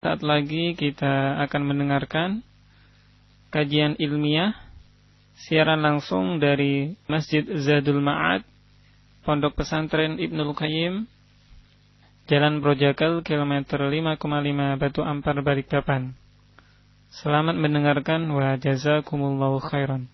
Saat lagi kita akan mendengarkan kajian ilmiah siaran langsung dari Masjid Zadul Ma'ad, Pondok Pesantren Ibnul Qayyim, Jalan Brojakal, kilometer 5,5 Batu Ampar, Balikpapan. Selamat mendengarkan wa jazakumullahu khairan.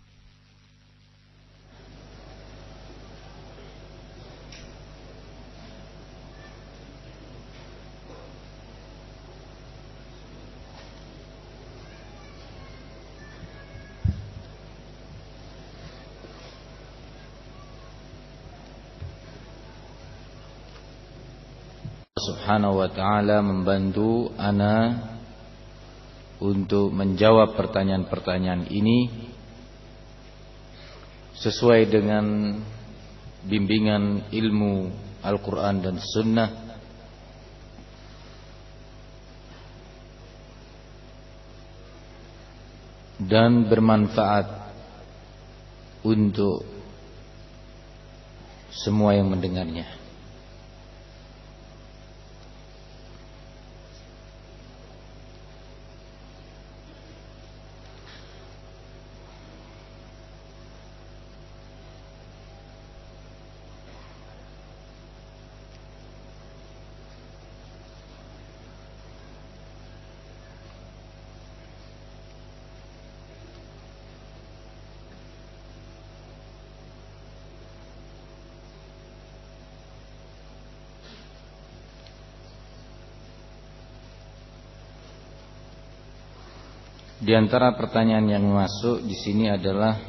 Subhanahu wa ta'ala membantu ana untuk menjawab pertanyaan-pertanyaan ini sesuai dengan bimbingan ilmu Al-Quran dan Sunnah, dan bermanfaat untuk semua yang mendengarnya. Di antara pertanyaan yang masuk di sini adalah,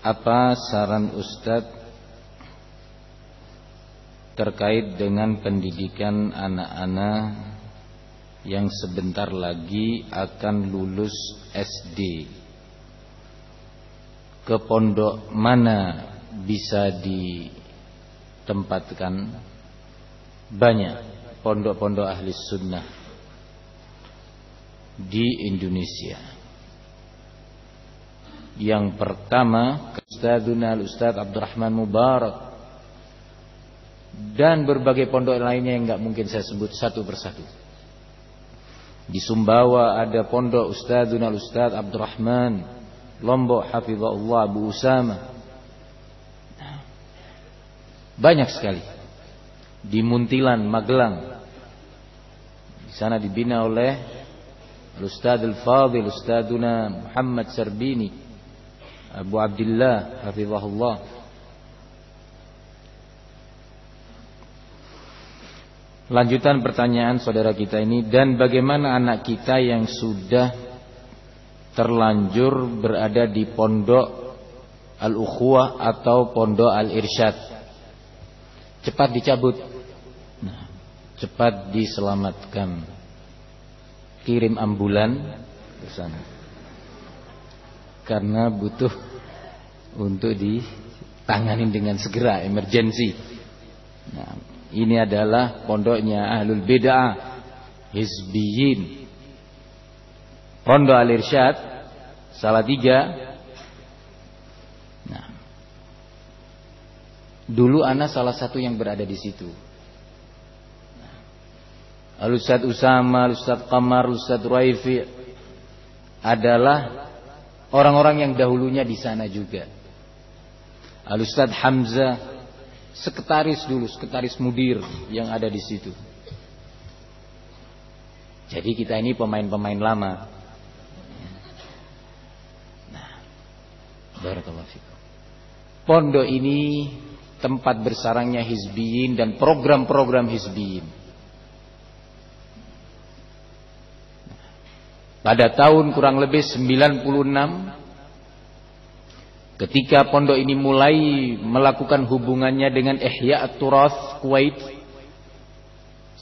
apa saran Ustadz terkait dengan pendidikan anak-anak yang sebentar lagi akan lulus SD? Ke pondok mana bisa ditempatkan? Banyak pondok-pondok ahli sunnah di Indonesia. Yang pertama, Ustadzuna Al-Ustadz Abdurrahman Mubarak, dan berbagai pondok lainnya yang enggak mungkin saya sebut satu persatu. Di Sumbawa ada pondok Ustadzuna Al-Ustadz Abdurrahman, Lombok hafizahullah Abu Usama. Banyak sekali. Di Muntilan, Magelang, di sana dibina oleh Al-Ustadz Al-Fadhil Ustadzuna Muhammad Sarbini Abu Abdillah hafizahullah. Lanjutan pertanyaan saudara kita ini, dan bagaimana anak kita yang sudah terlanjur berada di pondok Al-Ukhuwah atau pondok Al-Irsyad, cepat dicabut, cepat diselamatkan, kirim ambulan ke sana, karena butuh untuk ditangani dengan segera, emergensi. Nah, ini adalah pondoknya Ahlul Bid'ah, Hizbiyin, Pondok Al-Irsyad Salatiga. Nah, dulu ana salah satu yang berada di situ. Al-Ustadz Usama, Al-Ustadz Qamar, Al-Ustadz Raifi adalah orang-orang yang dahulunya di sana juga. Al-Ustadz Hamzah, sekretaris dulu, sekretaris mudir yang ada di situ. Jadi kita ini pemain-pemain lama. Nah, barakallahu fikum. Pondok ini tempat bersarangnya hizbiyin dan program-program hizbiyin. Pada tahun kurang lebih 96, ketika pondok ini mulai melakukan hubungannya dengan Ihya At-Turath Kuwait,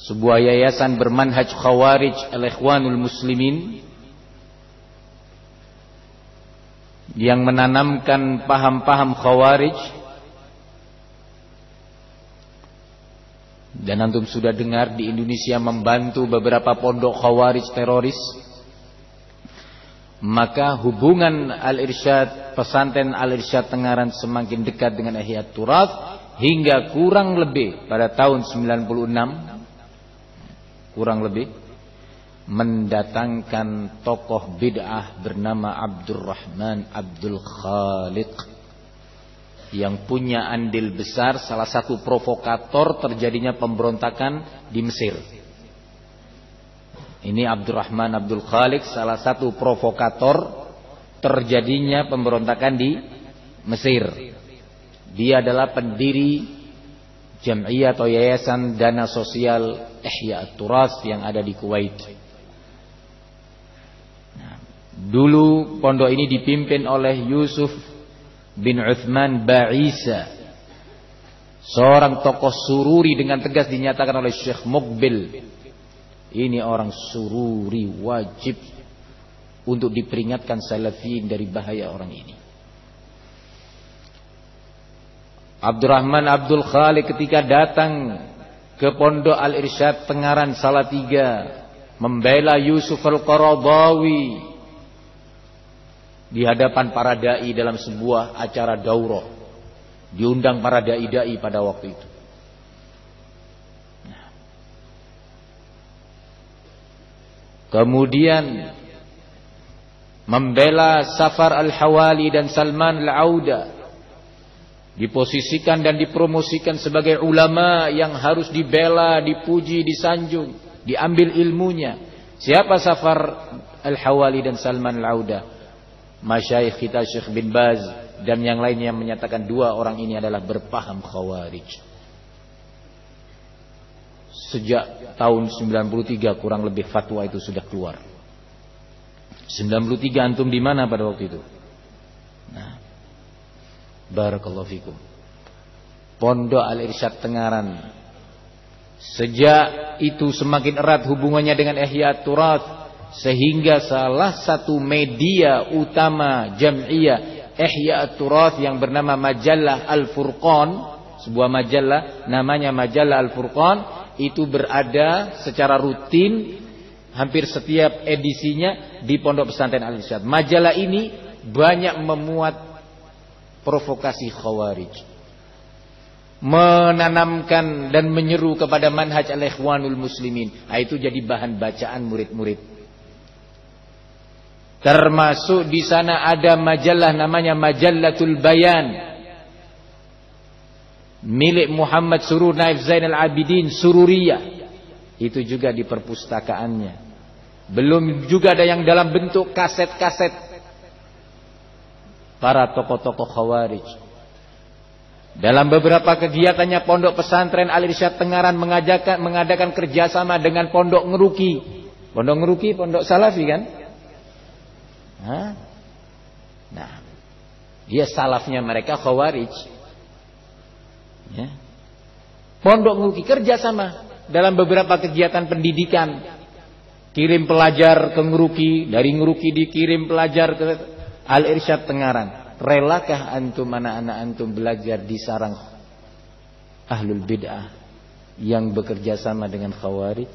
sebuah yayasan bermanhaj Khawarij Al-Ikhwanul Muslimin yang menanamkan paham-paham Khawarij. Dan antum sudah dengar di Indonesia membantu beberapa pondok Khawarij teroris. Maka hubungan Al-Irsyad, pesantren Al-Irsyad Tengaran semakin dekat dengan Ihya Turath, hingga kurang lebih pada tahun 96 kurang lebih, mendatangkan tokoh bid'ah bernama Abdurrahman Abdul Khaliq yang punya andil besar, salah satu provokator terjadinya pemberontakan di Mesir. Ini Abdurrahman Abdul Khaliq, salah satu provokator terjadinya pemberontakan di Mesir. Dia adalah pendiri Jam'iyah atau Yayasan Dana Sosial Ihya At-Turas yang ada di Kuwait. Nah, dulu pondok ini dipimpin oleh Yusuf bin Uthman Ba'isa, seorang tokoh sururi, dengan tegas dinyatakan oleh Syekh Muqbil, ini orang sururi, wajib untuk diperingatkan salafiyin dari bahaya orang ini. Abdurrahman Abdul Khaliq ketika datang ke pondok Al-Irsyad Tengaran Salatiga membela Yusuf Al-Qaradawi di hadapan para dai dalam sebuah acara daurah, diundang para dai-dai pada waktu itu. Kemudian membela Safar Al-Hawali dan Salman Al-Auda, diposisikan dan dipromosikan sebagai ulama yang harus dibela, dipuji, disanjung, diambil ilmunya. Siapa Safar Al-Hawali dan Salman Al-Auda? Masyayikh kita Syekh bin Baz dan yang lainnya menyatakan dua orang ini adalah berpaham Khawarij. Sejak tahun 93 kurang lebih fatwa itu sudah keluar. 93 antum di mana pada waktu itu? Nah, barakallahu fikum. Pondok Al-Irsyad Tengaran sejak itu semakin erat hubungannya dengan Ihya At-Turas, sehingga salah satu media utama Jam'iyah Ihya At-Turas yang bernama Majallah Al-Furqan, sebuah majalah namanya Majallah Al-Furqan, itu berada secara rutin hampir setiap edisinya di Pondok Pesantren Al-Irsyad. Majalah ini banyak memuat provokasi Khawarij, menanamkan dan menyeru kepada manhaj al-ikhwanul muslimin. Itu jadi bahan bacaan murid-murid. Termasuk di sana ada majalah namanya Majallatul Bayan milik Muhammad Surur Naif Zainal Abidin Sururiyah. Itu juga di perpustakaannya. Belum juga ada yang dalam bentuk kaset-kaset para tokoh-tokoh Khawarij. Dalam beberapa kegiatannya Pondok Pesantren Al-Irsyad Tengaran mengadakan kerjasama dengan Pondok Ngeruki. Pondok Ngeruki, Pondok Salafi kan? Nah, dia salafnya mereka Khawarij. Ya. Pondok Ngeruki kerjasama dalam beberapa kegiatan pendidikan. Kirim pelajar ke Ngeruki, dari Ngeruki dikirim pelajar ke Al-Irsyad Tengaran. Relakah antum, anak-anak antum, belajar di sarang ahlul bid'ah yang bekerja sama dengan Khawarij?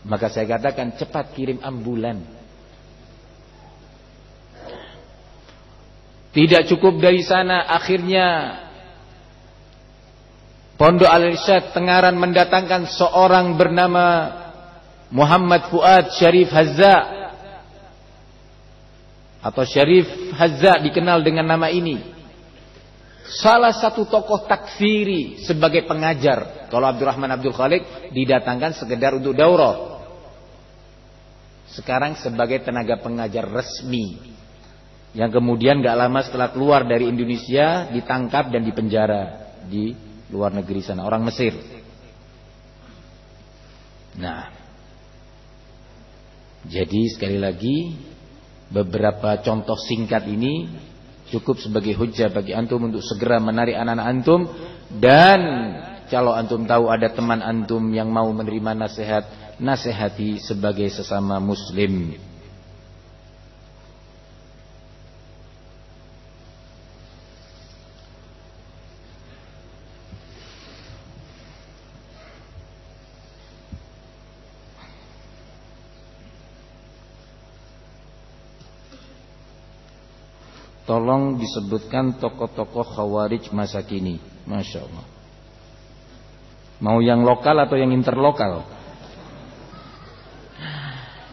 Maka saya katakan cepat kirim ambulan. Tidak cukup dari sana, akhirnya Pondok Al-Irsyad Tengaran mendatangkan seorang bernama Muhammad Fuad Syarif Hazza, atau Syarif Hazza dikenal dengan nama ini. Salah satu tokoh takfiri sebagai pengajar. Kalau Abdurrahman Abdul Khaliq didatangkan sekedar untuk daurah. Sekarang sebagai tenaga pengajar resmi, yang kemudian gak lama setelah keluar dari Indonesia ditangkap dan dipenjara di luar negeri sana, orang Mesir. Nah, jadi sekali lagi beberapa contoh singkat ini cukup sebagai hujjah bagi antum untuk segera menarik anak-anak antum. Dan kalau antum tahu ada teman antum yang mau menerima nasihat, nasihati sebagai sesama muslim. Tolong disebutkan tokoh-tokoh Khawarij masa kini. Masya Allah. Mau yang lokal atau yang interlokal?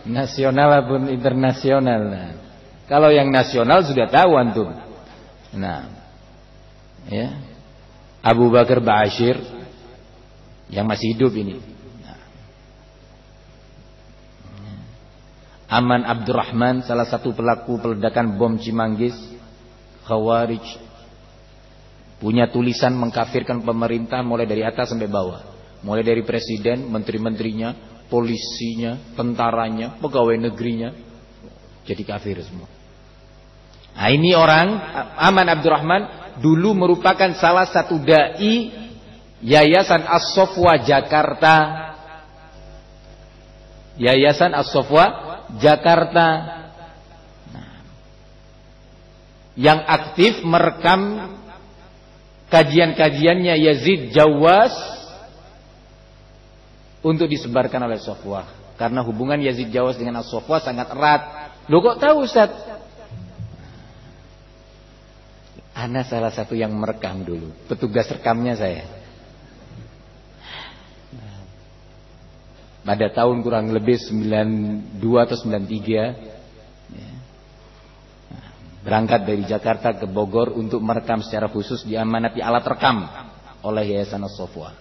Nasional pun internasional. Nah, kalau yang nasional sudah tahu antum. Nah, ya. Abu Bakar Ba'asyir yang masih hidup ini. Nah. Aman Abdurrahman, salah satu pelaku peledakan bom Cimanggis, Khawarij, punya tulisan mengkafirkan pemerintah mulai dari atas sampai bawah. Mulai dari presiden, menteri-menterinya, polisinya, tentaranya, pegawai negerinya, jadi kafir semua. Nah, ini orang Aman Abdurrahman dulu merupakan salah satu dai Yayasan As-Sofwa Jakarta. Yayasan As-Sofwa Jakarta. Nah, yang aktif merekam kajian-kajiannya Yazid Jawas untuk disebarkan oleh Sofwa. Karena hubungan Yazid Jawas dengan As-Sofwa sangat erat. Loh kok tahu Ustaz? Ana salah satu yang merekam dulu. Petugas rekamnya saya. Pada tahun kurang lebih 92 atau 93. Berangkat dari Jakarta ke Bogor untuk merekam secara khusus, diamanati alat rekam oleh Yayasan As-Sofwa.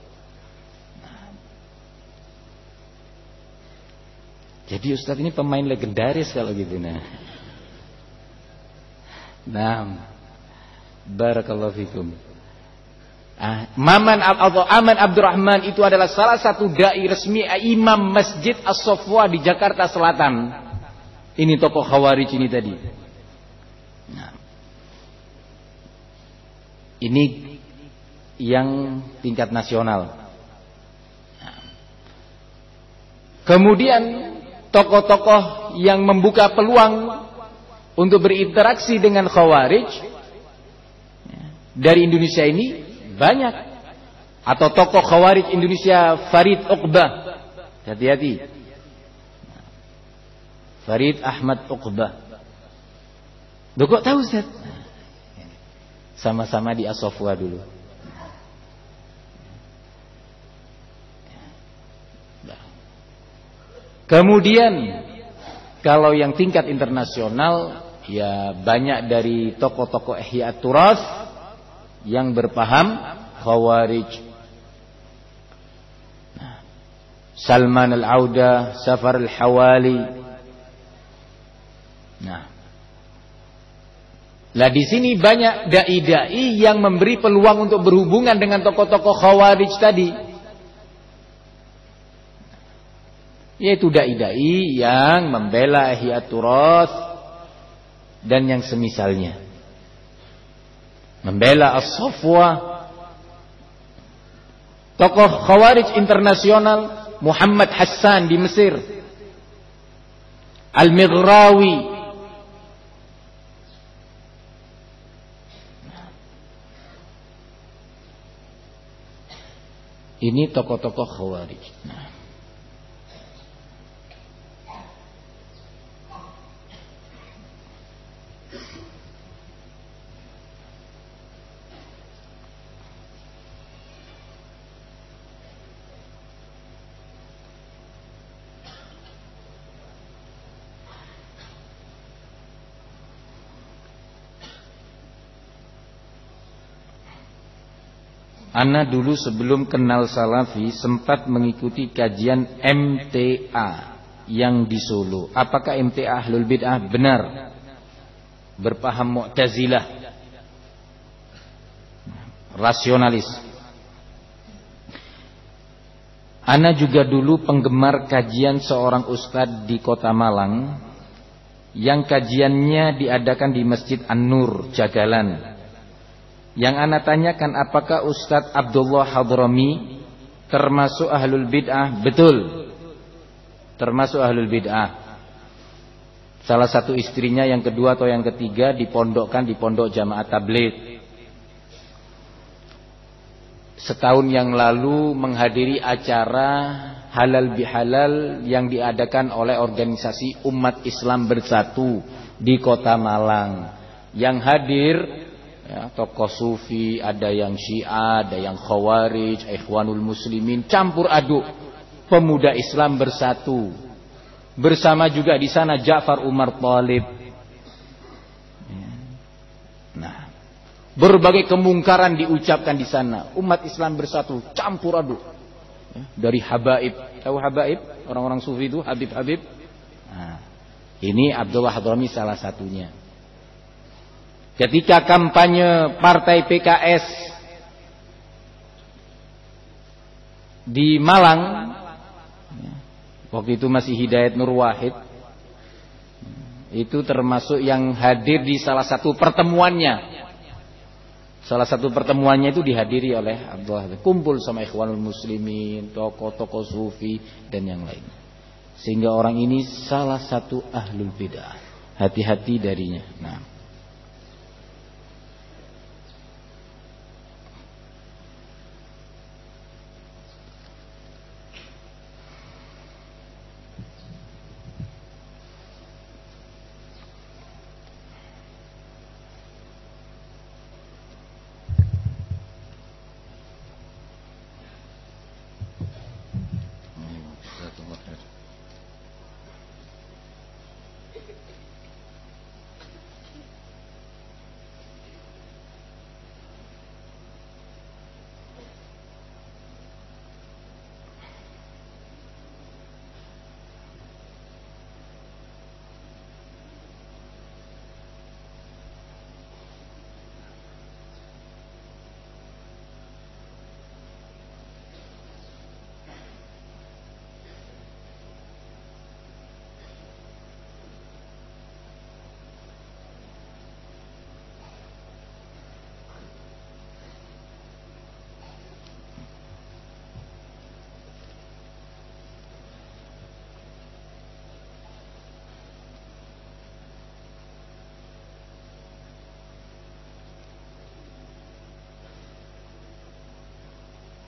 Jadi Ustaz ini pemain legendaris kalau gitu. Nah, barakallahu fikum. Aman Abdurrahman itu adalah salah satu dai resmi imam Masjid As-Sofwa di Jakarta Selatan. Ini tokoh Khawarij ini tadi. Nah, ini yang tingkat nasional. Nah, kemudian tokoh-tokoh yang membuka peluang untuk berinteraksi dengan Khawarij dari Indonesia ini banyak. Atau tokoh Khawarij Indonesia Farid Uqbah. Hati-hati. Farid Ahmad Uqbah. Loh kok tahu Ustaz? Sama-sama di As-Sofwa dulu. Kemudian kalau yang tingkat internasional, ya banyak dari tokoh-tokoh Ihya Turas yang berpaham Khawarij. Salman Al-Auda, Safar Al-Hawali. Nah, di sini banyak dai-dai yang memberi peluang untuk berhubungan dengan tokoh-tokoh Khawarij tadi. Yaitu dai-dai yang membela Ihya Turas dan yang semisalnya. Membela As-Sofwa. Tokoh Khawarij internasional Muhammad Hassan di Mesir, Al-Mighrawi. Ini tokoh-tokoh Khawarij. Ana dulu sebelum kenal Salafi sempat mengikuti kajian MTA yang di Solo. Apakah MTA Ahlul Bid'ah benar berpaham Mu'tazilah, rasionalis? Ana juga dulu penggemar kajian seorang ustadz di Kota Malang yang kajiannya diadakan di Masjid An-Nur, Jagalan. Yang ana tanyakan, apakah Ustadz Abdullah Hadrami termasuk Ahlul Bid'ah? Betul, termasuk Ahlul Bid'ah. Salah satu istrinya yang kedua atau yang ketiga dipondokkan di pondok Jamaah Tabligh. Setahun yang lalu menghadiri acara halal bihalal yang diadakan oleh organisasi Umat Islam Bersatu di Kota Malang. Yang hadir ya, tokoh sufi, ada yang Syiah, ada yang Khawarij, Ikhwanul Muslimin, campur aduk, pemuda Islam bersatu. Bersama juga di sana Ja'far Umar Thalib. Nah, berbagai kemungkaran diucapkan di sana. Umat Islam bersatu, campur aduk. Dari habaib, tahu habaib? Orang-orang sufi itu, habib-habib. Nah, ini Abdullah Hadrami salah satunya. Ketika kampanye partai PKS di Malang, waktu itu masih Hidayat Nur Wahid, itu termasuk yang hadir di salah satu pertemuannya. Salah satu pertemuannya itu dihadiri oleh Abdullah, kumpul sama Ikhwanul Muslimin, tokoh-tokoh sufi dan yang lain. Sehingga orang ini salah satu ahlul bid'ah. Hati-hati darinya. Nah,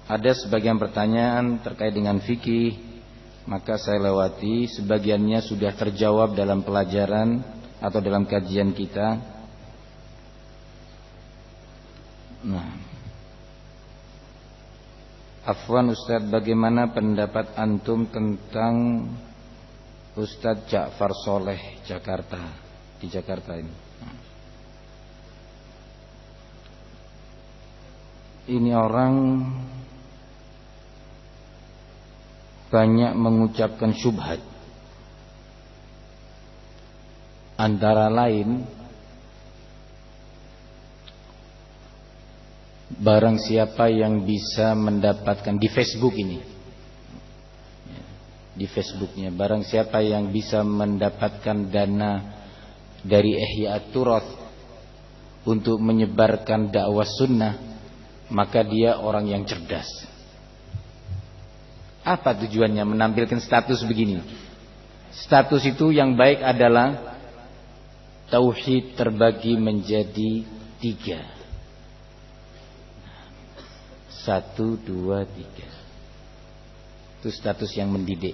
ada sebagian pertanyaan terkait dengan fikih, maka saya lewati. Sebagiannya sudah terjawab dalam pelajaran atau dalam kajian kita. Nah, afwan Ustadz, bagaimana pendapat antum tentang Ustadz Ja'far Soleh Jakarta, di Jakarta ini? Ini orang banyak mengucapkan syubhat. Antara lain, barang siapa yang bisa mendapatkan di Facebook ini, di Facebooknya, barang siapa yang bisa mendapatkan dana dari Ihya At-Turath untuk menyebarkan dakwah sunnah, maka dia orang yang cerdas. Apa tujuannya menampilkan status begini? Status itu yang baik adalah tauhid terbagi menjadi 3. 1, 2, 3. Itu status yang mendidik.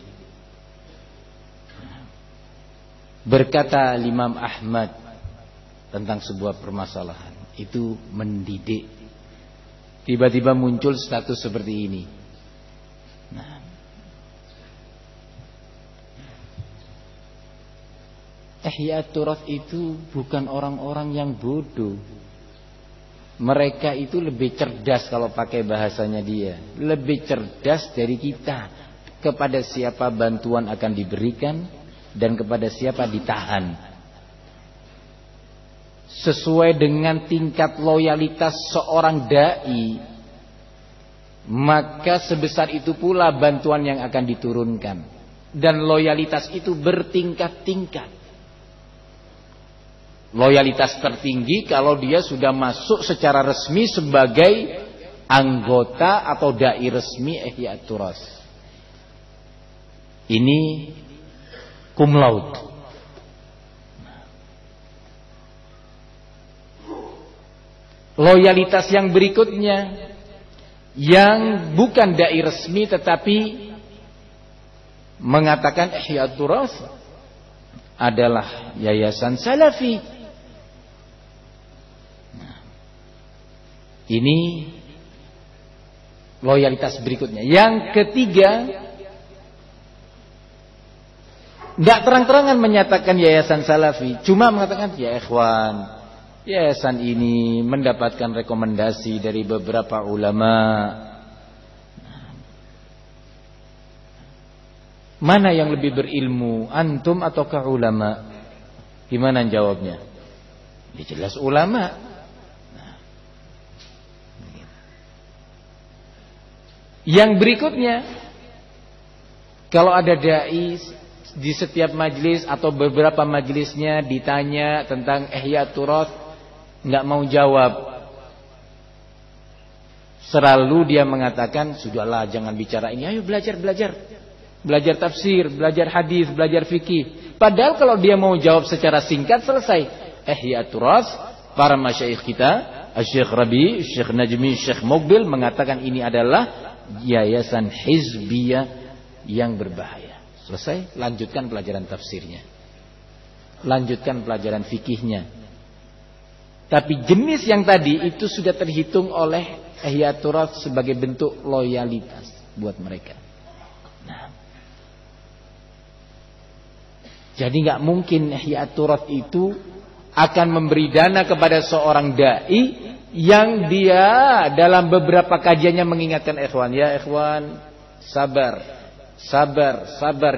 Berkata Imam Ahmad tentang sebuah permasalahan, itu mendidik. Tiba-tiba muncul status seperti ini. Nah, Ihya At-Turath itu bukan orang-orang yang bodoh. Mereka itu lebih cerdas, kalau pakai bahasanya dia, lebih cerdas dari kita. Kepada siapa bantuan akan diberikan dan kepada siapa ditahan, sesuai dengan tingkat loyalitas seorang dai, maka sebesar itu pula bantuan yang akan diturunkan. Dan loyalitas itu bertingkat-tingkat. Loyalitas tertinggi kalau dia sudah masuk secara resmi sebagai anggota atau dai resmi Ihya At-Turath. Ini cum laude. Loyalitas yang berikutnya, yang bukan dai resmi tetapi mengatakan Ihya At-Turath adalah yayasan salafi. Nah, ini loyalitas berikutnya. Yang ketiga, Nggak terang-terangan menyatakan yayasan salafi, cuma mengatakan ya ikhwan, yayasan ini mendapatkan rekomendasi dari beberapa ulama. Mana yang lebih berilmu, antum ataukah ulama? Gimana jawabnya? Ya jelas ulama. Yang berikutnya, kalau ada dai di setiap majlis atau beberapa majlisnya ditanya tentang Ihya Turath, nggak mau jawab. Selalu dia mengatakan, sudahlah jangan bicara ini, ayo belajar tafsir, belajar hadis, belajar fikih. Padahal kalau dia mau jawab secara singkat selesai. Ihya Turath, para masyayikh kita, Syekh Rabi, Syekh Najmi, Syekh Muqbil mengatakan ini adalah yayasan hizbiyah yang berbahaya. Selesai, lanjutkan pelajaran tafsirnya, lanjutkan pelajaran fikihnya. Tapi jenis yang tadi itu sudah terhitung oleh Ihya Turath sebagai bentuk loyalitas buat mereka. Nah, jadi nggak mungkin Ihya Turath itu akan memberi dana kepada seorang dai yang dia dalam beberapa kajiannya mengingatkan ikhwan, ya ikhwan, sabar,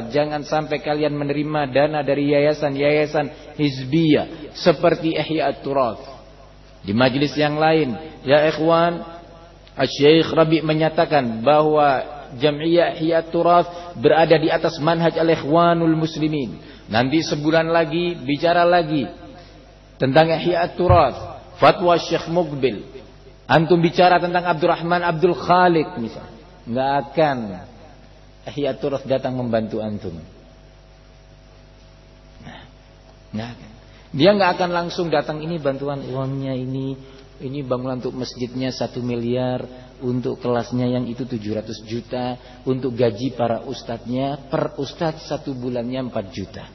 jangan sampai kalian menerima dana dari yayasan hizbiyah seperti Ihya Turath. Di majelis yang lain, ya ikhwan, Syekh Rabi menyatakan bahwa Jam'iyah Ihya Turath berada di atas manhaj al-ikhwanul muslimin. Nanti sebulan lagi bicara lagi tentang Ihya Turath, fatwa Syekh Muqbil. Antum bicara tentang Abdurrahman Abdul Khaliq misalnya, nggak akan Ihya Turath datang membantu antum. Nah, nggak akan. Dia nggak akan langsung datang, ini bantuan uangnya ini bangunan untuk masjidnya 1 miliar, untuk kelasnya yang itu 700 juta, untuk gaji para ustadznya, per ustadz 1 bulannya 4 juta.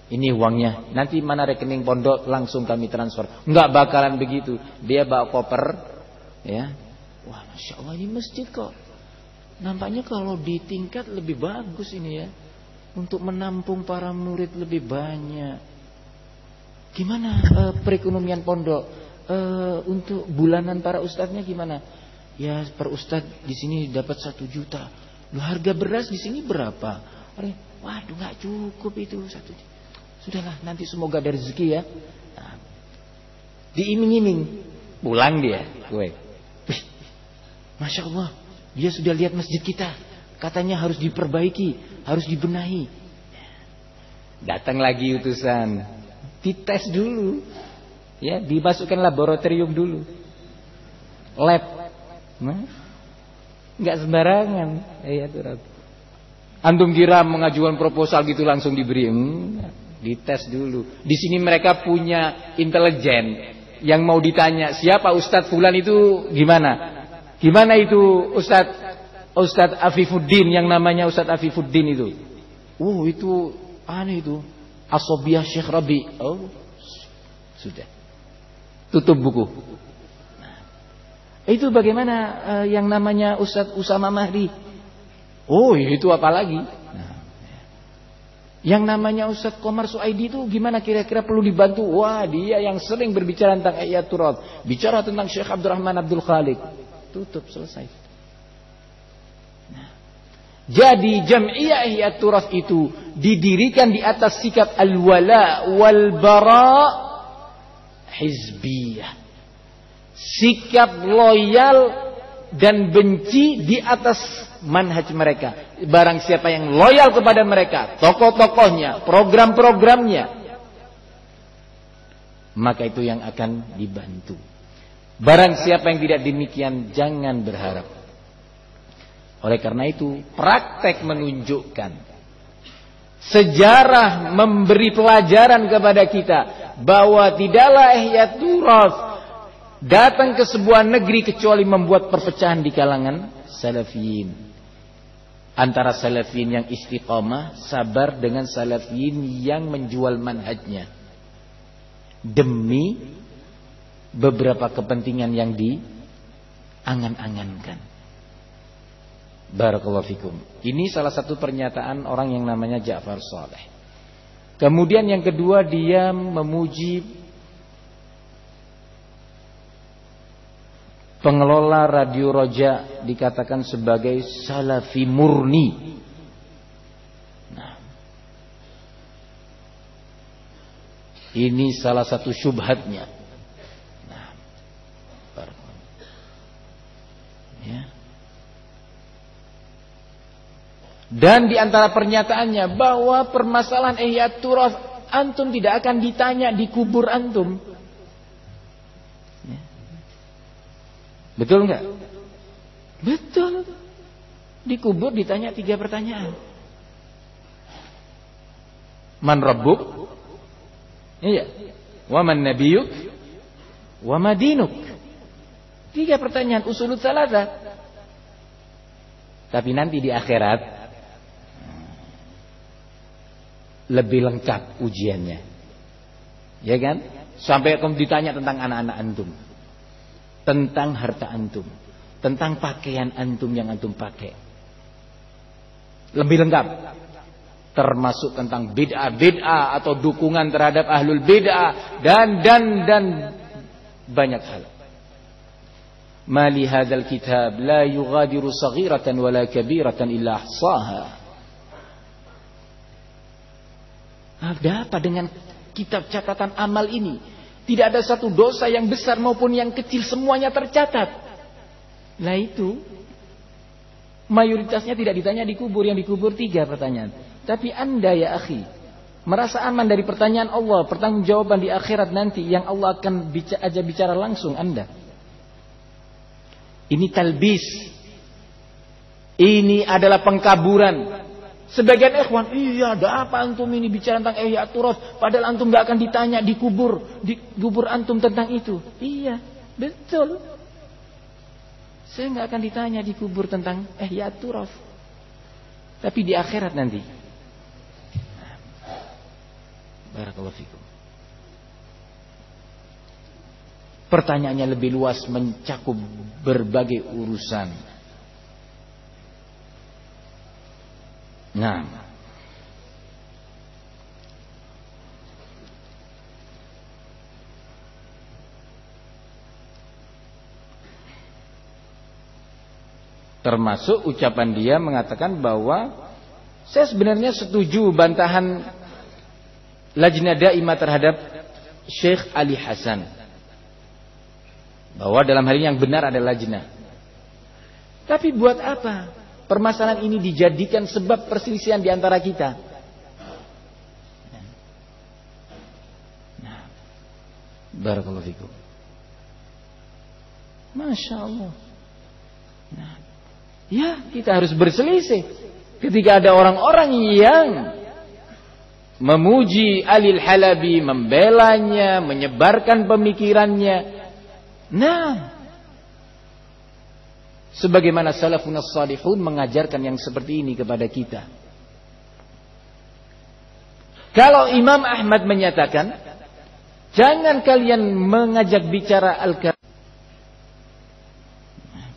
Ini uangnya, nanti mana rekening pondok langsung kami transfer. Enggak bakalan begitu. Dia bawa koper, ya. Wah, masya Allah ini masjid kok. Nampaknya kalau ditingkat lebih bagus ini ya, untuk menampung para murid lebih banyak. Gimana perekonomian pondok? Untuk bulanan para ustadznya gimana? Ya per ustadz di sini dapat 1 juta. Loh, harga beras di sini berapa? Waduh, nggak cukup itu 1 juta. Sudahlah, nanti semoga ada rezeki ya. Nah, diiming-iming, pulang dia. Masya Allah, dia sudah lihat masjid kita, katanya harus diperbaiki, harus dibenahi. Datang lagi utusan, dites dulu, ya, dimasukkan laboratorium dulu, lab, nah, nggak sembarangan. Ya, antum kira mengajukan proposal gitu langsung diberi? Dites dulu. Di sini mereka punya intelijen yang mau ditanya, siapa Ustadz Fulan itu gimana? Gimana itu Ustadz Afifuddin yang namanya Ustadz Afifuddin itu? Itu aneh itu. Asobiyah Syekh Rabi. Oh, sudah. Tutup buku. Nah, itu bagaimana yang namanya Ustadz Usama Mahdi? Oh, itu apa lagi? Yang namanya Ustadz Komar Suaidi itu gimana kira-kira perlu dibantu? Wah, dia yang sering berbicara tentang Ihya Turath, bicara tentang Syekh Abdurrahman Abdul Khaliq. Tutup, selesai. Nah, jadi Jam'iyah Ihya Turath itu didirikan di atas sikap al-wala wal bara hizbiyah. Sikap loyal dan benci di atas manhaj mereka. Barang siapa yang loyal kepada mereka, tokoh-tokohnya, program-programnya, maka itu yang akan dibantu. Barang siapa yang tidak demikian, jangan berharap. Oleh karena itu, praktek menunjukkan, sejarah memberi pelajaran kepada kita bahwa tidaklah Ihya Turath datang ke sebuah negeri kecuali membuat perpecahan di kalangan salafiyin. Antara salafiyin yang istiqamah, sabar, dengan salafiyin yang menjual manhajnya demi beberapa kepentingan yang diangan-angankan. Barakallahu fikum. Ini salah satu pernyataan orang yang namanya Ja'far Saleh. Kemudian yang kedua, dia memuji pengelola Radio Roja, dikatakan sebagai salafi murni. Nah, ini salah satu syubhatnya. Nah, ya. Dan di antara pernyataannya bahwa permasalahan Ihya Turaf antum tidak akan ditanya di kubur antum. Ya. Betul enggak? Betul. Di kubur ditanya 3 pertanyaan. Man rabbuk? Iya. Wa man nabiyuk? Wa ma dinuk? 3 pertanyaan usulut salatah. Tapi nanti di akhirat lebih lengkap ujiannya, ya kan? Sampai kamu ditanya tentang anak-anak antum, tentang harta antum, tentang pakaian antum yang antum pakai, lebih lengkap. Termasuk tentang bid'ah atau dukungan terhadap ahlul bid'ah dan banyak hal. Mali hadzal kitab la yughadiru saghiratan wala kabiratan illa ahsaha. Ada apa dengan kitab catatan amal ini? Tidak ada satu dosa yang besar maupun yang kecil, semuanya tercatat. Nah itu mayoritasnya tidak ditanya di kubur. Yang dikubur 3 pertanyaan. Tapi anda ya akhi, merasa aman dari pertanyaan Allah, pertanggungjawaban di akhirat nanti yang Allah akan bicara langsung anda. Ini talbis. Ini adalah pengkaburan. Sebagian ikhwan, iya ada apa antum ini bicara tentang Ihya Turaf, padahal antum gak akan ditanya di kubur antum tentang itu. Iya, betul. Saya gak akan ditanya di kubur tentang Ihya Turaf. Tapi di akhirat nanti. Barakallahu fikum. Pertanyaannya lebih luas, mencakup berbagai urusan. Nah, termasuk ucapan dia mengatakan bahwa saya sebenarnya setuju bantahan Lajnah Daimah terhadap Syekh Ali Hasan, bahwa dalam hal ini yang benar adalah lajnah. Tapi buat apa permasalahan ini dijadikan sebab perselisihan di antara kita? Nah, barakallahu fikum. Masya Allah. Nah, ya kita harus berselisih ketika ada orang-orang yang memuji Alil Halabi, membelanya, menyebarkan pemikirannya. Nah, sebagaimana salafun salihun mengajarkan yang seperti ini kepada kita. Kalau Imam Ahmad menyatakan, jangan kalian mengajak bicara al-kalam.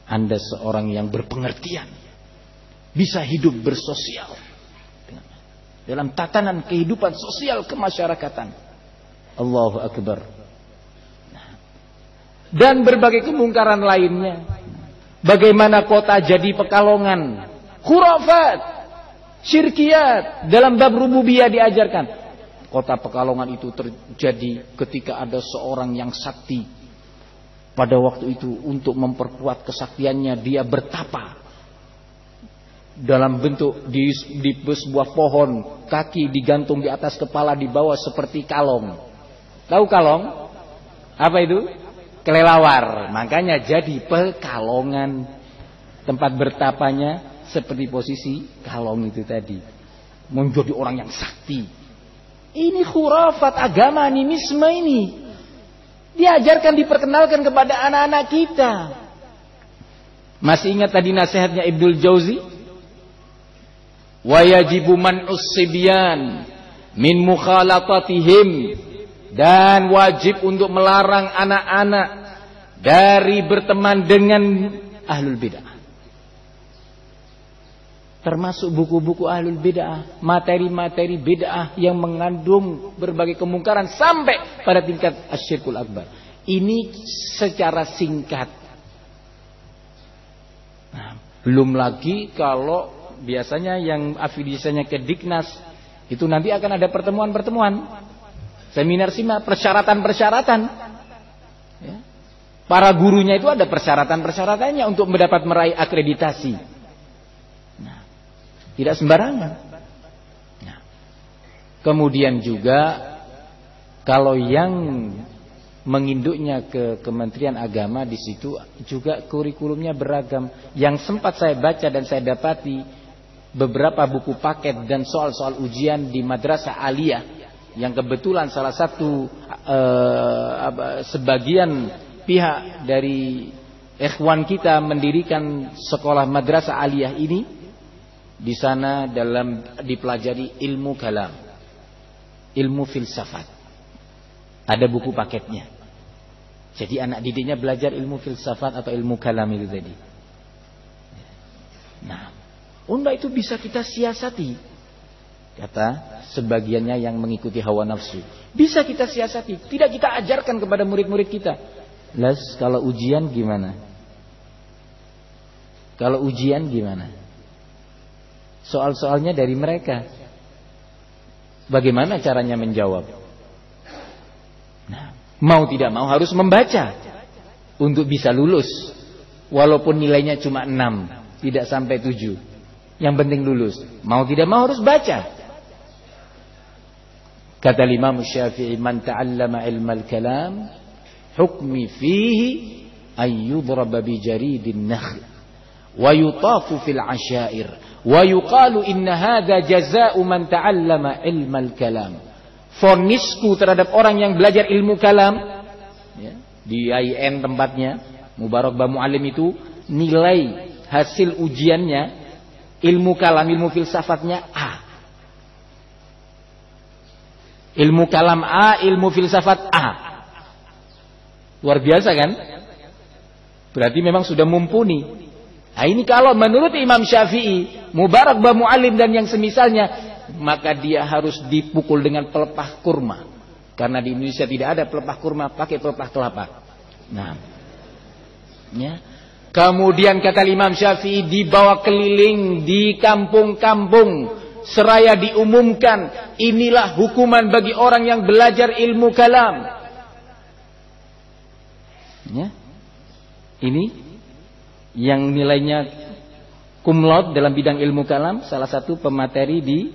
Anda seorang yang berpengertian, bisa hidup bersosial dalam tatanan kehidupan sosial kemasyarakatan. Allahu Akbar. Dan berbagai kemungkaran lainnya. Bagaimana kota jadi Pekalongan, khurafat, syirkiyat, dalam bab rububiyah diajarkan. Kota Pekalongan itu terjadi ketika ada seorang yang sakti. Pada waktu itu untuk memperkuat kesaktiannya dia bertapa dalam bentuk di sebuah pohon, kaki digantung di atas kepala, di bawah seperti kalong. Tahu kalong? Apa itu? Kelelawar. Makanya jadi Pekalongan. Tempat bertapanya seperti posisi kalong itu tadi. Menjadi orang yang sakti. Ini khurafat agama animisme ini. Diajarkan, diperkenalkan kepada anak-anak kita. Masih ingat tadi nasihatnya Ibnul Jauzi? Wa yajibu man'us sibyan min mukhalatatihim. Dan wajib untuk melarang anak-anak dari berteman dengan ahlul bid'ah. termasuk buku-buku ahlul bid'ah, materi-materi bid'ah yang mengandung berbagai kemungkaran sampai pada tingkat asyirkul akbar. Ini secara singkat. Nah, belum lagi kalau biasanya yang afiliasinya ke Diknas itu nanti akan ada pertemuan-pertemuan, seminar-seminar, persyaratan-persyaratan. Ya. Para gurunya itu ada persyaratan-persyaratannya untuk meraih akreditasi. Nah, tidak sembarangan. Nah, kemudian juga kalau yang menginduknya ke Kementerian Agama, di situ juga kurikulumnya beragam. Yang sempat saya baca dan saya dapati beberapa buku paket dan soal-soal ujian di madrasah aliyah, yang kebetulan salah satu sebagian pihak dari ikhwan kita mendirikan sekolah madrasah aliyah ini. Di sana dipelajari ilmu kalam, ilmu filsafat. Ada buku paketnya. Jadi anak didiknya belajar ilmu filsafat atau ilmu kalam itu tadi. Nah, itu bisa kita siasati. Kata sebagiannya yang mengikuti hawa nafsu. Bisa kita siasati. Tidak kita ajarkan kepada murid-murid kita. Las, kalau ujian gimana? Kalau ujian gimana? Soal-soalnya dari mereka. Bagaimana caranya menjawab? Nah, mau tidak mau harus membaca untuk bisa lulus. Walaupun nilainya cuma 6, tidak sampai 7. Yang penting lulus. Mau tidak mau harus baca. Kata Imam Syafi'i, man ta'allama ilmal kalam hukmi fihi ayyudraba bi jaridin nakhl wa yutafu fil asyair wa yuqalu inna hadha jazaa'u man ta'allama ilmal kalam. Fonisku terhadap orang yang belajar ilmu kalam, ya, di IN tempatnya Mubarak Bamu Alim itu, nilai hasil ujiannya ilmu kalam, ilmu filsafatnya A. Ilmu kalam A, ilmu filsafat A. Luar biasa kan? Berarti memang sudah mumpuni. Nah, ini kalau menurut Imam Syafi'i, Mubarak Bamu Alim dan yang semisalnya, maka dia harus dipukul dengan pelepah kurma. Karena di Indonesia tidak ada pelepah kurma, pakai pelepah kelapa. Nah, ya. Kemudian kata Imam Syafi'i, dibawa keliling di kampung-kampung, seraya diumumkan, inilah hukuman bagi orang yang belajar ilmu kalam. Ya. Ini yang nilainya cum laude dalam bidang ilmu kalam, salah satu pemateri di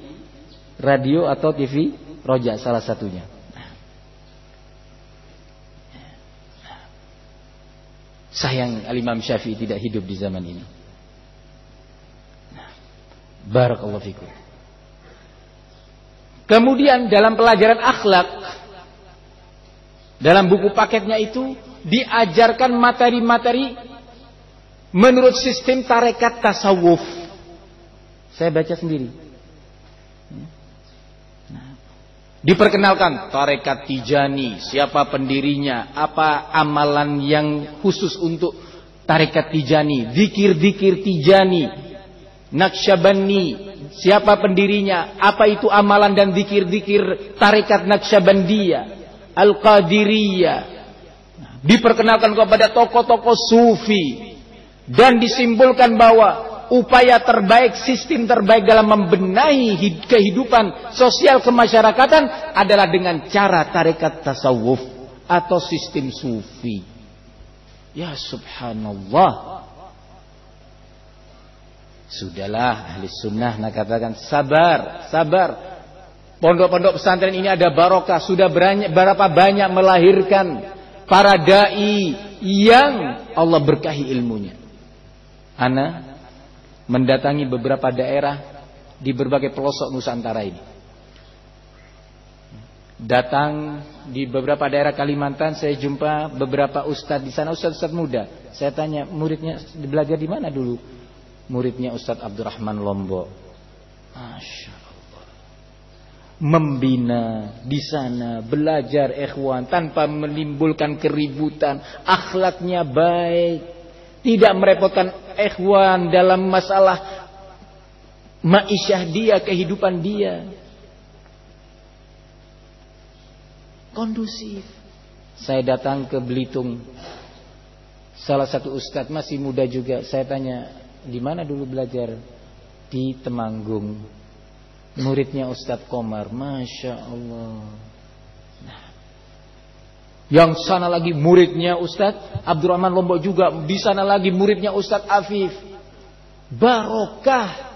radio atau TV Roja salah satunya. Sayang Al-Imam Syafi'i tidak hidup di zaman ini. Barakallahu fikum. Kemudian dalam pelajaran akhlak, dalam buku paketnya itu diajarkan materi-materi menurut sistem tarekat tasawuf. Saya baca sendiri. Diperkenalkan tarekat Tijani, siapa pendirinya, apa amalan yang khusus untuk tarekat Tijani, zikir-zikir Tijani, Naqsyabandi, siapa pendirinya, apa itu amalan dan zikir-zikir tarekat Naqsyabandiyah, Al-Qadiriyah. Diperkenalkan kepada tokoh-tokoh sufi dan disimpulkan bahwa upaya terbaik, sistem terbaik dalam membenahi kehidupan sosial kemasyarakatan adalah dengan cara tarekat tasawuf atau sistem sufi. Ya subhanallah. Sudahlah, ahli sunnah nak katakan sabar, sabar. Pondok-pondok pesantren ini ada barokah, sudah berapa banyak melahirkan para dai yang Allah berkahi ilmunya. Ana mendatangi beberapa daerah di berbagai pelosok Nusantara ini. Datang di beberapa daerah Kalimantan, saya jumpa beberapa ustadz di sana, ustadz muda. Saya tanya, muridnya belajar di mana dulu? Muridnya Ustadz Abdurrahman Lombok. Masya Allah. Membina di sana, belajar ikhwan tanpa menimbulkan keributan, akhlaknya baik. Tidak merepotkan ikhwan dalam masalah Ma'isyah dia, kehidupan dia kondusif. Saya datang ke Belitung, salah satu ustadz masih muda juga. Saya tanya, di mana dulu belajar? Di Temanggung. Muridnya Ustadz Komar. Masya Allah. Nah, yang sana lagi muridnya Ustadz Abdurrahman Lombok juga. Di sana lagi muridnya Ustadz Afif. Barokah.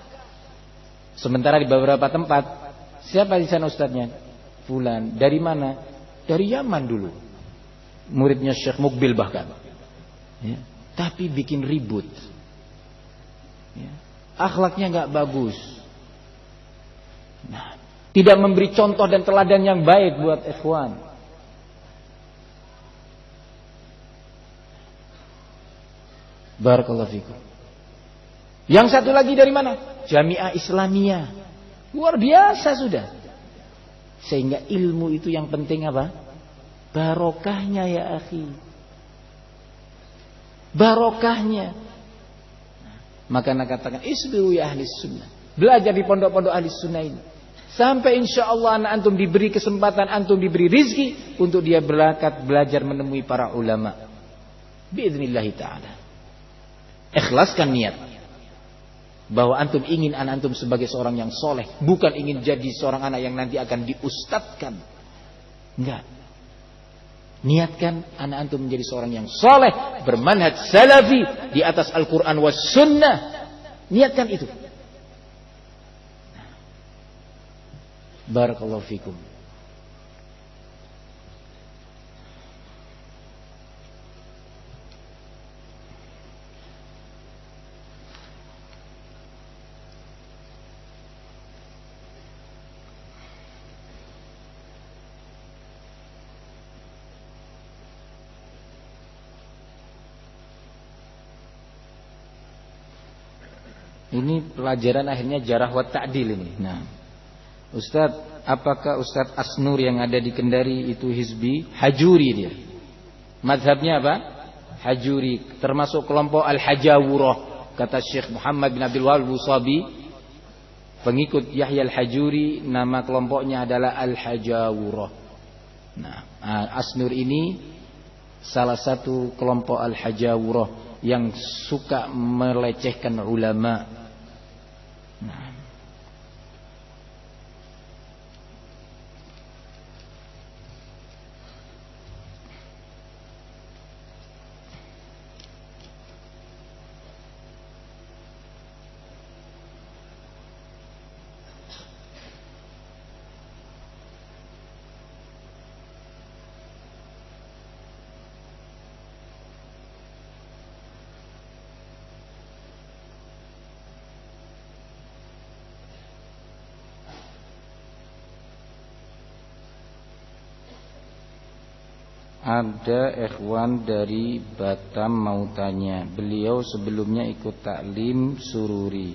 Sementara di beberapa tempat, siapa di sana ustadznya? Fulan. Dari mana? Dari Yaman dulu. Muridnya Syekh Mukbil bahkan. Ya. Tapi bikin ribut. Ya. Akhlaknya nggak bagus. Nah, tidak memberi contoh dan teladan yang baik buat ikhwan. Barakallahu fikum. Yang satu lagi dari mana? Jamiah Islamiyah. Luar biasa sudah. Sehingga ilmu itu yang penting apa? Barokahnya ya akhi. Barokahnya. Maka nak katakan isbiru ya ahli sunnah. Belajar di pondok-pondok ahli sunnah ini. Sampai insya Allah anak antum diberi kesempatan, antum diberi rizki untuk dia berangkat belajar menemui para ulama. Biidznillahi ta'ala. Ikhlaskan niat bahwa antum ingin anak antum sebagai seorang yang soleh, bukan ingin jadi seorang anak yang nanti akan diustadkan. Enggak. Niatkan anak antum menjadi seorang yang soleh, bermanhaj salafi di atas Al-Quran was sunnah. Niatkan itu. Barakallahu fikum. Ini pelajaran akhirnya jarah wa ta'dil ini. Nah, Ustadz, apakah Ustadz Asnur yang ada di Kendari itu hizbi? Hajuri dia. Madhabnya apa? Hajuri. Termasuk kelompok Al-Hajawurah. Kata Syekh Muhammad bin Abdul Wahab Busabi, pengikut Yahya Al-Hajuri, nama kelompoknya adalah Al-Hajawurah. Nah, Asnur ini salah satu kelompok Al-Hajawurah yang suka melecehkan ulama. Nah, ada ikhwan dari Batam mau tanya. Beliau sebelumnya ikut taklim sururi,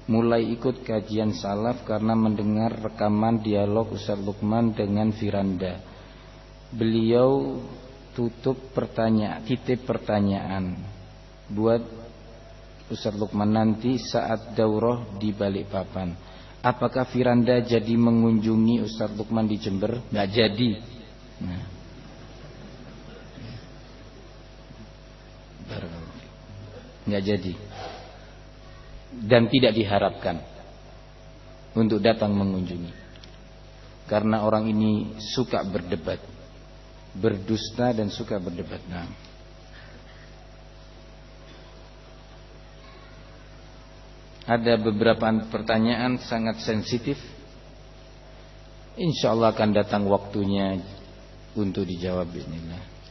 mulai ikut kajian salaf karena mendengar rekaman dialog Ustaz Lukman dengan Firanda. Beliau titip pertanyaan buat Ustaz Lukman nanti saat daurah di Balikpapan. Apakah Firanda jadi mengunjungi Ustaz Lukman di Jember? Nggak jadi. Nah, nggak jadi dan tidak diharapkan untuk datang mengunjungi, karena orang ini suka berdebat, berdusta dan suka berdebat. Nah, ada beberapa pertanyaan sangat sensitif, insya Allah akan datang waktunya untuk dijawab. Bismillah.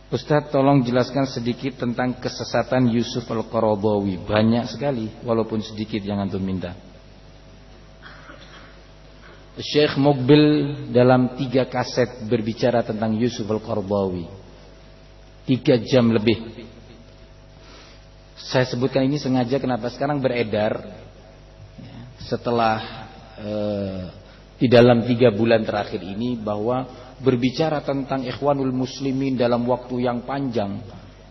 Ustaz, tolong jelaskan sedikit tentang kesesatan Yusuf Al-Qaradawi. Banyak sekali, walaupun sedikit yang antum minta. Syekh Mukbil dalam 3 kaset berbicara tentang Yusuf Al-Qaradawi, 3 jam lebih. Saya sebutkan ini sengaja kenapa sekarang beredar setelah di dalam 3 bulan terakhir ini, bahwa berbicara tentang ikhwanul muslimin dalam waktu yang panjang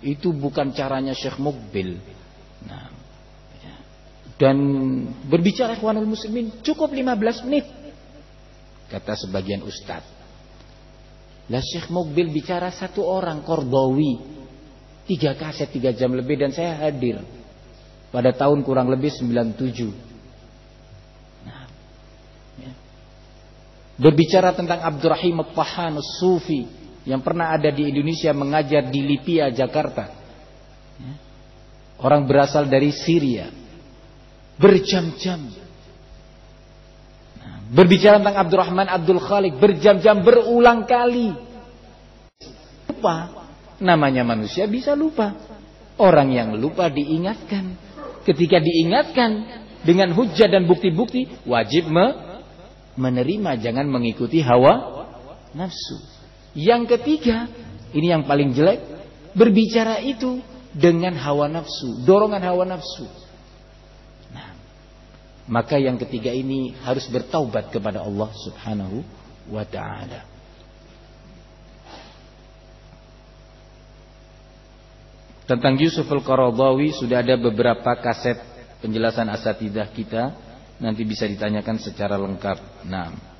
itu bukan caranya Syekh Mukbil. Nah, dan berbicara ikhwanul muslimin cukup 15 menit, kata sebagian ustaz. Lah Syekh Mukbil bicara satu orang, Qardawi, 3 kaset 3 jam lebih, dan saya hadir pada tahun kurang lebih 97. Nah, ya. Berbicara tentang Abdurrahim At-Tahan As-Sufi yang pernah ada di Indonesia mengajar di Lipia, Jakarta. Ya. Orang berasal dari Syria, berjam-jam. Nah, berbicara tentang Abdurrahman Abdul Khaliq berjam-jam, berulang kali. Lupa. Namanya manusia bisa lupa. Orang yang lupa diingatkan. Ketika diingatkan dengan hujjah dan bukti-bukti, wajib menerima, jangan mengikuti hawa nafsu. Yang ketiga, ini yang paling jelek, berbicara itu dengan hawa nafsu, dorongan hawa nafsu. Nah, maka yang ketiga ini harus bertaubat kepada Allah Subhanahu wa ta'ala. Tentang Yusuf Al-Qaradawi sudah ada beberapa kaset penjelasan asatidzah kita, nanti bisa ditanyakan secara lengkap. Nah,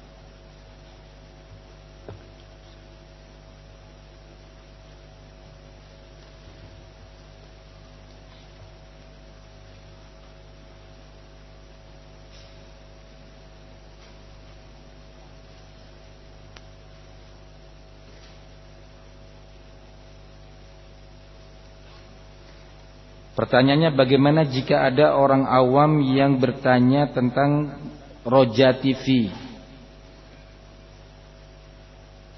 pertanyaannya, bagaimana jika ada orang awam yang bertanya tentang Roja TV?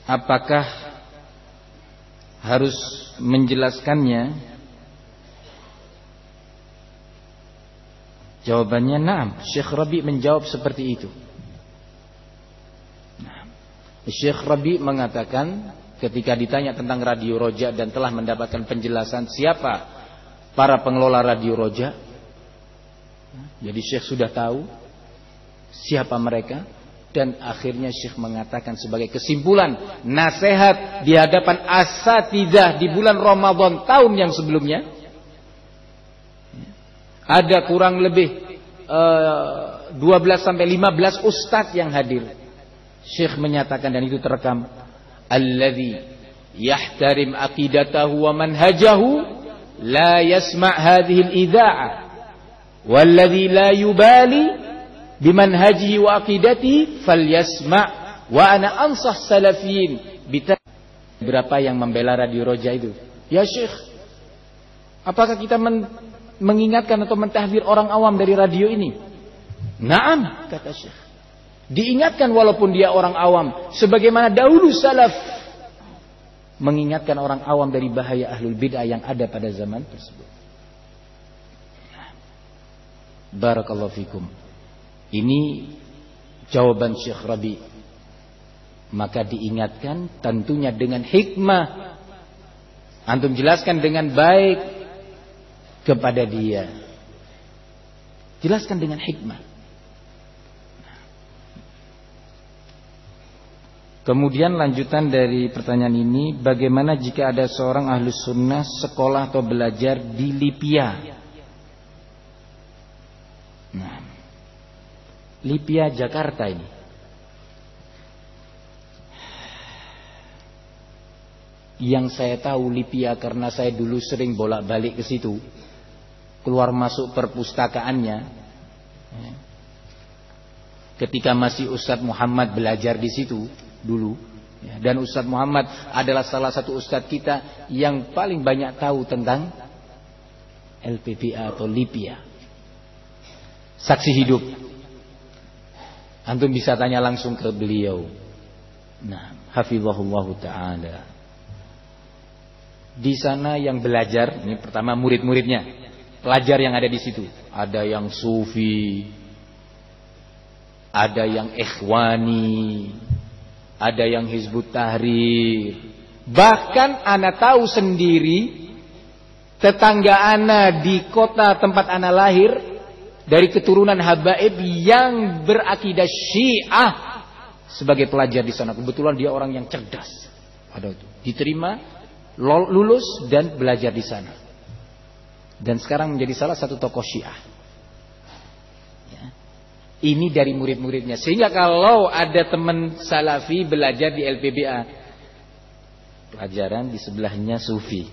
Apakah harus menjelaskannya? Jawabannya na'am. Syekh Rabi menjawab seperti itu. Syekh Rabi mengatakan ketika ditanya tentang Radio Roja dan telah mendapatkan penjelasan siapa para pengelola Radio Roja, jadi Syekh sudah tahu siapa mereka, dan akhirnya Syekh mengatakan sebagai kesimpulan nasihat di hadapan asatidzah di bulan Ramadan tahun yang sebelumnya, ada kurang lebih 12 sampai 15 ustadz yang hadir. Syekh menyatakan, dan itu terekam, alladzi yahtarim aqidatahu wa manhajahu la yasma' hadhihi al-idha'ah walladhi la yubali bimanhajihi wa aqidatihi falyasma' wa ana ansah salafiyin. Berapa yang membela Radio Roja itu? Ya Syekh, apakah kita mengingatkan atau mentahdzir orang awam dari radio ini? Naam, kata Syekh. Diingatkan walaupun dia orang awam, sebagaimana dahulu salaf mengingatkan orang awam dari bahaya ahlul bid'ah yang ada pada zaman tersebut. Barakallahu fikum. Ini jawaban Syekh Rabi. Maka diingatkan tentunya dengan hikmah. Antum jelaskan dengan baik kepada dia. Jelaskan dengan hikmah. Kemudian lanjutan dari pertanyaan ini, bagaimana jika ada seorang ahlus sunnah sekolah atau belajar di Lipia? Nah, Lipia Jakarta ini. Yang saya tahu Lipia karena saya dulu sering bolak-balik ke situ, keluar masuk perpustakaannya. Ketika masih Ustadz Muhammad belajar di situ dulu, dan Ustadz Muhammad adalah salah satu ustadz kita yang paling banyak tahu tentang LPPA atau Lipia. Saksi hidup. Antum bisa tanya langsung ke beliau. Nah, hafizahullahu ta'ala. Di sana yang belajar, ini pertama murid-muridnya, pelajar yang ada di situ, ada yang sufi, ada yang ikhwani, ada yang Hizbut Tahrir. Bahkan ana tahu sendiri, tetangga ana di kota tempat ana lahir, dari keturunan habaib yang berakidah Syiah sebagai pelajar di sana. Kebetulan dia orang yang cerdas. Ada itu. Diterima lulus dan belajar di sana. Dan sekarang menjadi salah satu tokoh Syiah. Ya. Ini dari murid-muridnya. Sehingga kalau ada teman salafi belajar di LPBA, pelajaran di sebelahnya sufi.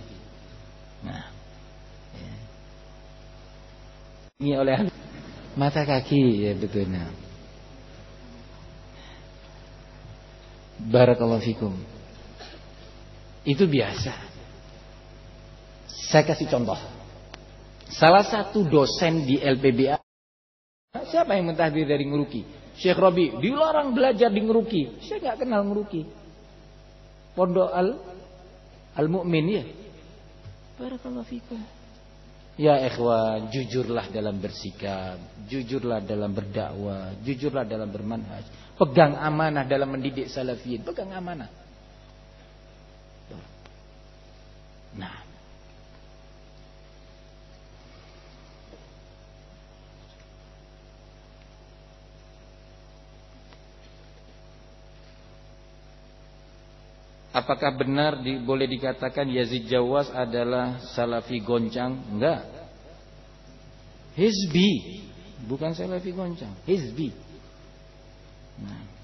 Nah, ya. Ini oleh mata kaki, ya betul. Nah. Barakallahu fikum. Itu biasa. Saya kasih contoh. Salah satu dosen di LPBA, siapa yang mentahdir dari Ngeruki? Syekh Rabi, dilarang belajar di Ngeruki. Saya nggak kenal Ngeruki. Pondok Al-Mu'min ya. Barakallahu fikum. Ya ikhwan, jujurlah dalam bersikap, jujurlah dalam berdakwah, jujurlah dalam bermanhaj. Pegang amanah dalam mendidik salafiyin, pegang amanah. Nah, apakah benar boleh dikatakan Yazid Jawas adalah salafi goncang? Enggak. Hizbi, bukan salafi goncang, hizbi. Nah.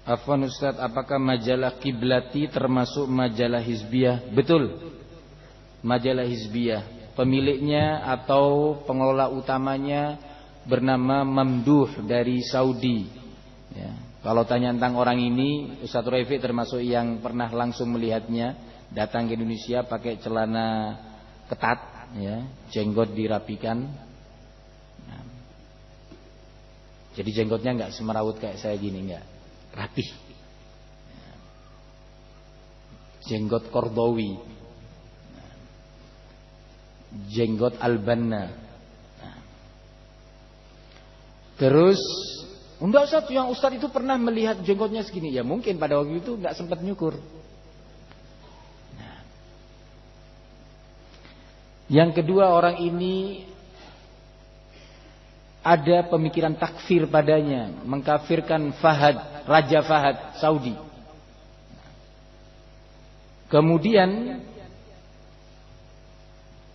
Afwan Ustaz, apakah majalah Kiblati termasuk majalah hizbiyah? Betul. Majalah hizbiyah. Pemiliknya atau pengelola utamanya bernama Mamduh dari Saudi. Ya. Kalau tanya tentang orang ini, Ustaz Rafiq termasuk yang pernah langsung melihatnya. Datang ke Indonesia pakai celana ketat, ya, jenggot dirapikan. Nah. Jadi jenggotnya nggak semerawut kayak saya gini, nggak. Rapih. Jenggot Kordowi, jenggot Al-Banna. Terus enggak Ustaz, yang Ustaz itu pernah melihat jenggotnya segini. Ya mungkin pada waktu itu enggak sempat nyukur. Yang kedua, orang ini ada pemikiran takfir padanya, mengkafirkan Fahad, Raja Fahad Saudi. Kemudian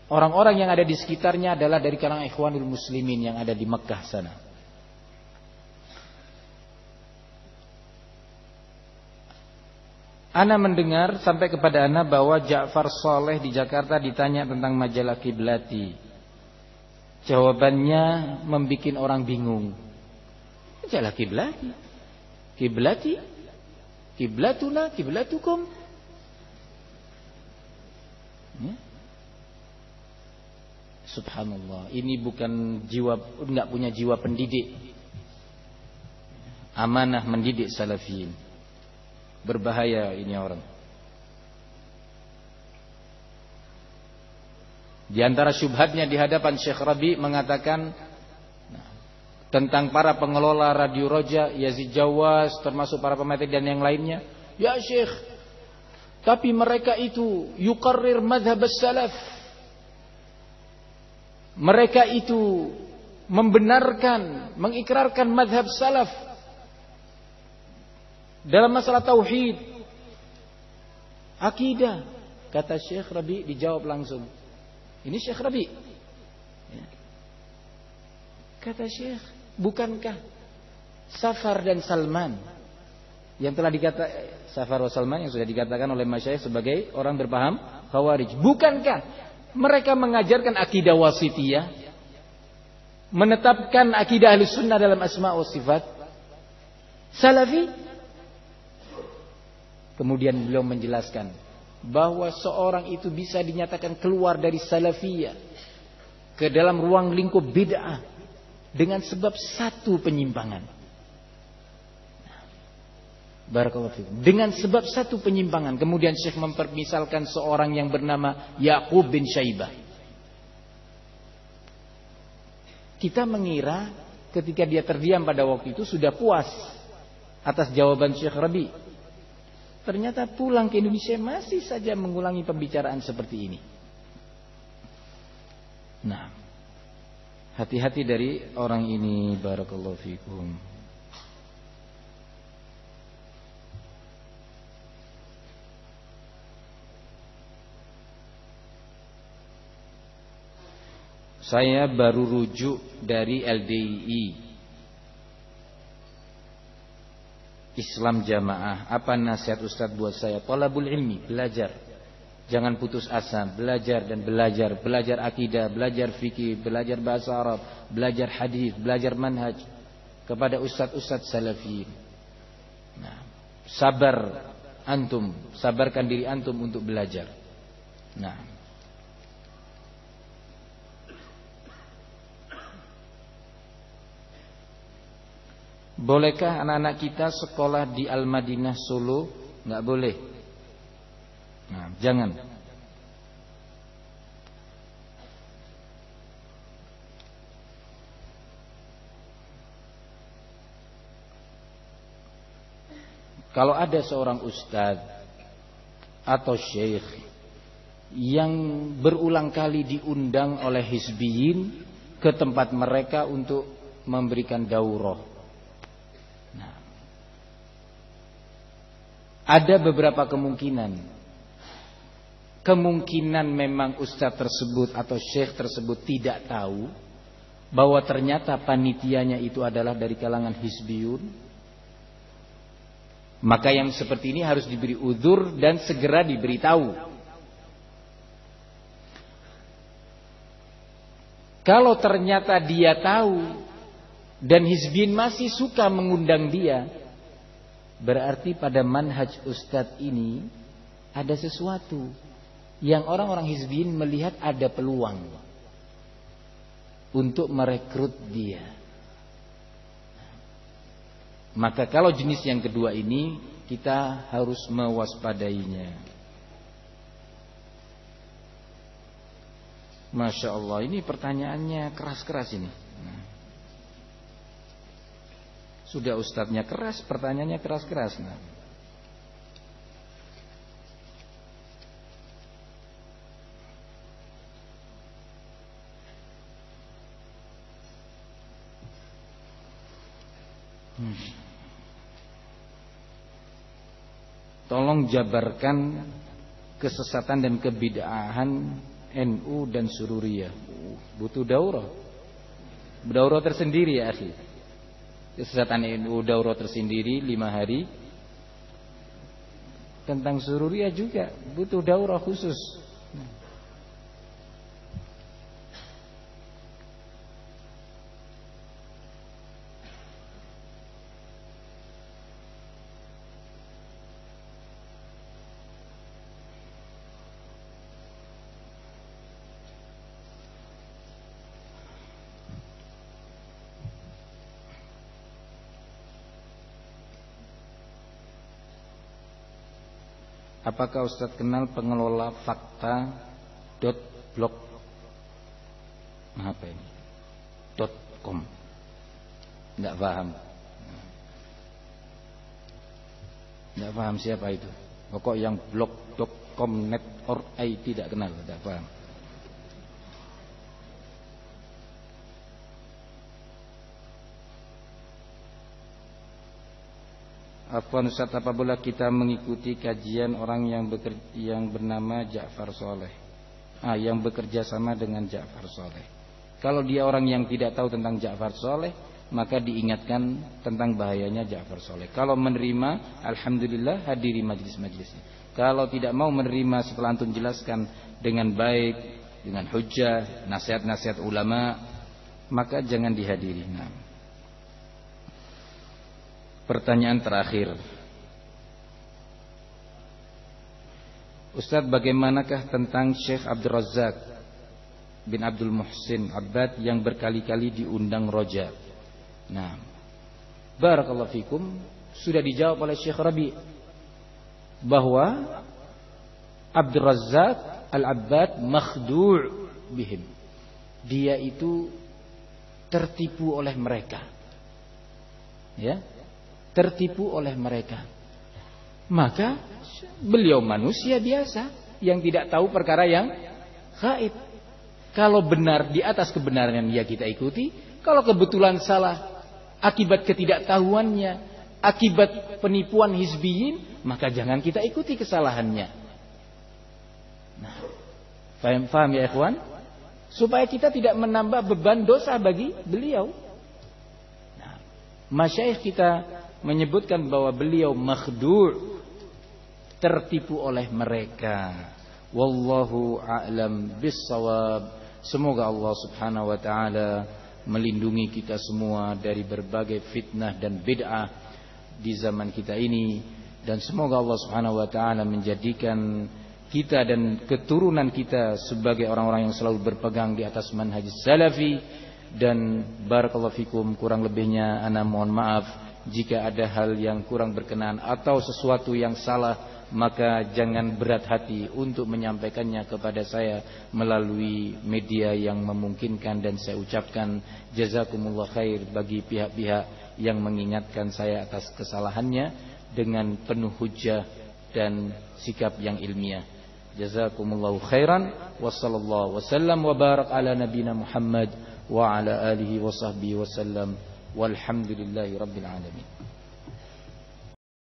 orang-orang yang ada di sekitarnya adalah dari kalangan Ikhwanul Muslimin yang ada di Mekah sana. Ana mendengar sampai kepada ana bahwa Ja'far Saleh di Jakarta ditanya tentang majalah Kiblati. Jawabannya membikin orang bingung. Majalah Kiblati, Kiblati, Kiblatuna, Kiblatukum. Ya. Subhanallah, ini bukan jiwa, enggak punya jiwa pendidik. Amanah mendidik salafiyin. Berbahaya ini orang. Di antara syubhatnya di hadapan Syekh Rabi mengatakan tentang para pengelola Radio Roja, Yazid Jawas, termasuk para pemateri dan yang lainnya. Ya Syekh, tapi mereka itu yuqarrir madhab as-salaf. Mereka itu membenarkan, mengikrarkan madhab salaf dalam masalah tauhid, akidah. Kata Syekh Rabi, dijawab langsung. Ini Syekh Rabi. Ya. Kata Syekh, bukankah Safar dan Salman yang telah Safar dan Salman yang sudah dikatakan oleh masyayikh sebagai orang berpaham Khawarij, bukankah mereka mengajarkan akidah wasitiyah, menetapkan akidah Ahlussunnah dalam asma wa sifat salafi? Kemudian beliau menjelaskan bahwa seorang itu bisa dinyatakan keluar dari salafiyah ke dalam ruang lingkup bid'ah dengan sebab satu penyimpangan. Barakallahu fikum. Dengan sebab satu penyimpangan. Kemudian Syekh mempermisalkan seorang yang bernama Ya'qub bin Syaibah. Kita mengira ketika dia terdiam pada waktu itu sudah puas atas jawaban Syekh Rabi. Ternyata pulang ke Indonesia masih saja mengulangi pembicaraan seperti ini. Nah, hati-hati dari orang ini. Barakallahu fikum. Saya baru rujuk dari LDII Islam Jamaah. Apa nasihat Ustadz buat saya? Thalabul ilmi, belajar. Jangan putus asa, belajar dan belajar. Belajar akidah, belajar fikih, belajar bahasa Arab, belajar hadis, belajar manhaj kepada ustadz-ustadz salafiyin. Nah, sabar antum, sabarkan diri antum untuk belajar. Nah, bolehkah anak-anak kita sekolah di Al-Madinah Solo? Enggak boleh. Nah, jangan. Kalau ada seorang ustadz atau syekh yang berulang kali diundang oleh hizbiyin ke tempat mereka untuk memberikan daurah, ada beberapa kemungkinan. Kemungkinan memang ustadz tersebut atau syekh tersebut tidak tahu bahwa ternyata panitianya itu adalah dari kalangan hizbiyun. Maka yang seperti ini harus diberi udzur dan segera diberitahu. Kalau ternyata dia tahu dan hizbiyun masih suka mengundang dia, berarti pada manhaj ustadz ini ada sesuatu yang orang-orang hizbiyin melihat ada peluang untuk merekrut dia. Maka kalau jenis yang kedua ini kita harus mewaspadainya. Masya Allah, ini pertanyaannya keras-keras ini. Sudah ustadznya keras, pertanyaannya keras-keras. Nah. Tolong jabarkan kesesatan dan kebid'ahan NU dan Sururiyah. Butuh daurah. Daurah tersendiri ya akhi. Kesesatan NU daurah tersendiri 5 hari. Tentang Sururiyah juga butuh daurah khusus. Apakah Ustaz kenal pengelola fakta.blog? Apa ini? .com. Enggak paham. Enggak paham siapa itu. Pokok yang blog.com net or tidak kenal, enggak paham. Afwan Ustaz, apabila kita mengikuti kajian orang yang bernama Ja'far Soleh, yang bekerja sama dengan Ja'far Soleh. Kalau dia orang yang tidak tahu tentang Ja'far Soleh, maka diingatkan tentang bahayanya Ja'far Soleh. Kalau menerima, alhamdulillah hadiri majlis-majlisnya. Kalau tidak mau menerima setelah antum jelaskan dengan baik, dengan hujjah, nasihat-nasihat ulama, maka jangan dihadiri. Nah. Pertanyaan terakhir, Ustaz, bagaimanakah tentang Syekh Abdul Razak bin Abdul Muhsin Abbad yang berkali-kali diundang Roja? Nah, barakallahu fikum, sudah dijawab oleh Syekh Rabi bahwa Abdul Razak Al-Abbad makhdu' bihim. Dia itu tertipu oleh mereka. Ya, tertipu oleh mereka. Maka beliau manusia biasa yang tidak tahu perkara yang gaib. Kalau benar di atas kebenaran ya kita ikuti. Kalau kebetulan salah akibat ketidaktahuannya, akibat penipuan hizbiyin, maka jangan kita ikuti kesalahannya. Nah, paham ya ikhwan? Supaya kita tidak menambah beban dosa bagi beliau. Nah, masyayikh kita menyebutkan bahwa beliau makhdu', tertipu oleh mereka. Wallahu a'lam bissawab. Semoga Allah Subhanahu wa taala melindungi kita semua dari berbagai fitnah dan bid'ah di zaman kita ini, dan semoga Allah Subhanahu wa taala menjadikan kita dan keturunan kita sebagai orang-orang yang selalu berpegang di atas manhaj salafi. Dan barakallahu fikum, kurang lebihnya ana mohon maaf jika ada hal yang kurang berkenan atau sesuatu yang salah, maka jangan berat hati untuk menyampaikannya kepada saya melalui media yang memungkinkan. Dan saya ucapkan jazakumullah khair bagi pihak-pihak yang mengingatkan saya atas kesalahannya dengan penuh hujjah dan sikap yang ilmiah. Jazakumullahu khairan. Wassallallahu wasallam wa barak ala nabina Muhammad wa ala alihi wa sahbihi wasallam. Walhamdulillahi rabbil alamin.